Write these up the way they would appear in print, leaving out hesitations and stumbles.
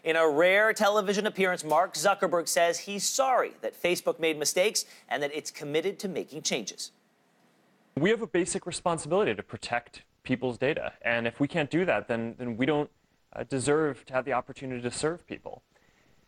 In a rare television appearance, Mark Zuckerberg says he's sorry that Facebook made mistakes and that it's committed to making changes. We have a basic responsibility to protect people's data. And if we can't do that, then we don't deserve to have the opportunity to serve people.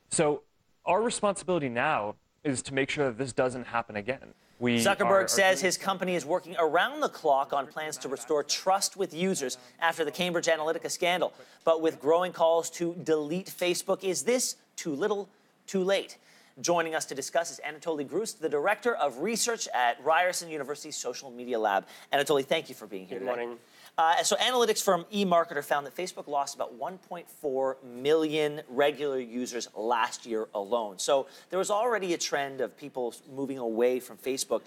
So our responsibility now is to make sure that this doesn't happen again. Zuckerberg says his company is working around the clock on plans to restore trust with users after the Cambridge Analytica scandal. But with growing calls to delete Facebook, is this too little, too late? Joining us to discuss is Anatoly Grust, the Director of Research at Ryerson University's Social Media Lab. Anatoly, thank you for being here today. Good morning. So analytics firm eMarketer found that Facebook lost about 1.4 million regular users last year alone. So there was already a trend of people moving away from Facebook.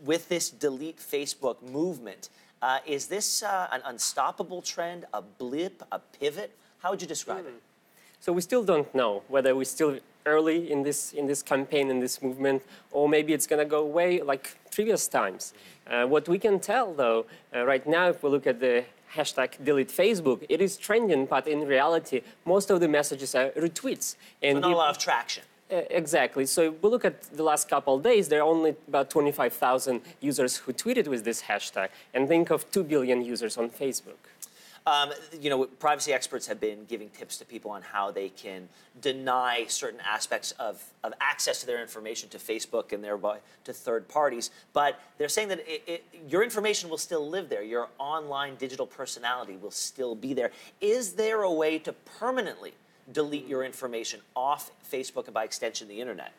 With this delete Facebook movement, is this an unstoppable trend, a blip, a pivot? How would you describe it? So we still don't know whether we're still early in this campaign, in this movement, or maybe it's going to go away like previous times. What we can tell, though, right now, if we look at the hashtag delete Facebook, it is trending, but in reality, most of the messages are retweets. And so not a lot of traction. Exactly. So if we look at the last couple of days, there are only about 25,000 users who tweeted with this hashtag, and think of 2 billion users on Facebook. You know, privacy experts have been giving tips to people on how they can deny certain aspects of access to their information to Facebook and thereby to third parties. But they're saying that your information will still live there. Your online digital personality will still be there. Is there a way to permanently delete your information off Facebook and by extension the internet?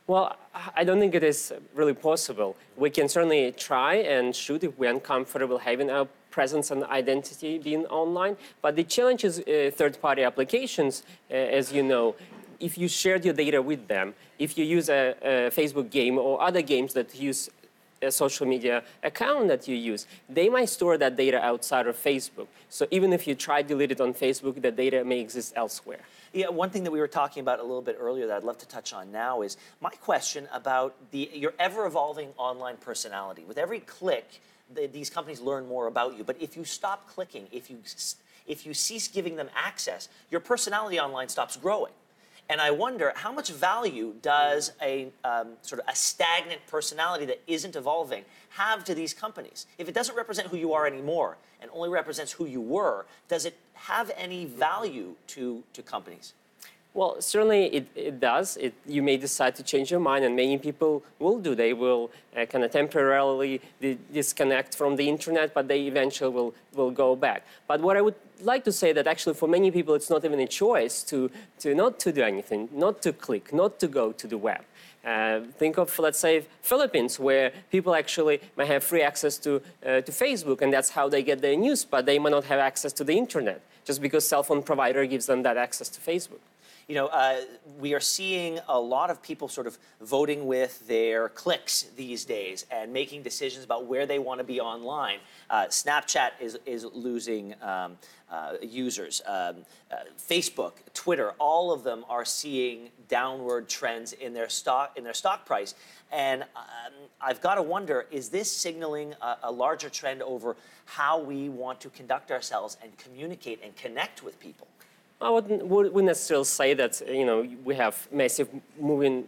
Well, I don't think it is really possible. We can certainly try and shoot if we're uncomfortable having our presence and identity being online. But the challenge is third-party applications, as you know. If you shared your data with them, if you use a Facebook game or other games that use a social media account that you use, they might store that data outside of Facebook. So even if you try to delete it on Facebook, the data may exist elsewhere. Yeah, one thing that we were talking about a little bit earlier that I'd love to touch on now is my question about your ever-evolving online personality. With every click, these companies learn more about you. But if you stop clicking, if you cease giving them access, your personality online stops growing. And I wonder, how much value does a sort of a stagnant personality that isn't evolving have to these companies? If it doesn't represent who you are anymore and only represents who you were, does it have any value to companies? Well, certainly it does. You may decide to change your mind, and many people will do. They will kind of temporarily disconnect from the internet, but they eventually will go back. But what I would like to say that actually for many people, it's not even a choice to not to do anything, not to click, not to go to the web. Think of, let's say, Philippines, where people actually might have free access to Facebook, and that's how they get their news, but they might not have access to the internet, just because cell phone provider gives them that access to Facebook. You know, we are seeing a lot of people sort of voting with their clicks these days and making decisions about where they want to be online. Snapchat is losing users. Facebook, Twitter, all of them are seeing downward trends in their stock price. And I've got to wonder, is this signaling a larger trend over how we want to conduct ourselves and communicate and connect with people? I wouldn't necessarily say that, we have massive moving,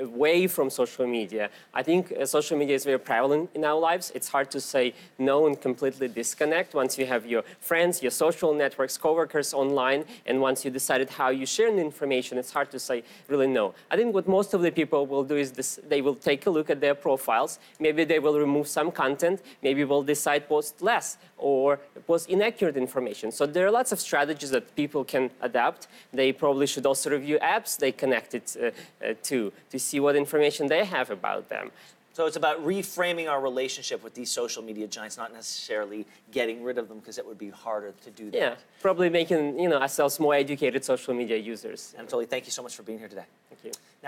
away from social media. I think social media is very prevalent in our lives. It's hard to say no and completely disconnect once you have your friends, your social networks, coworkers online, and once you decided how you share the information, it's hard to say really no. I think what most of the people will do is they will take a look at their profiles. Maybe they will remove some content. Maybe will decide post less or post inaccurate information. So there are lots of strategies that people can adapt. They probably should also review apps they connected to see what information they have about them. So it's about reframing our relationship with these social media giants, not necessarily getting rid of them, because it would be harder to do that. Yeah, probably making ourselves more educated social media users. Anatoly, thank you so much for being here today. Thank you. Now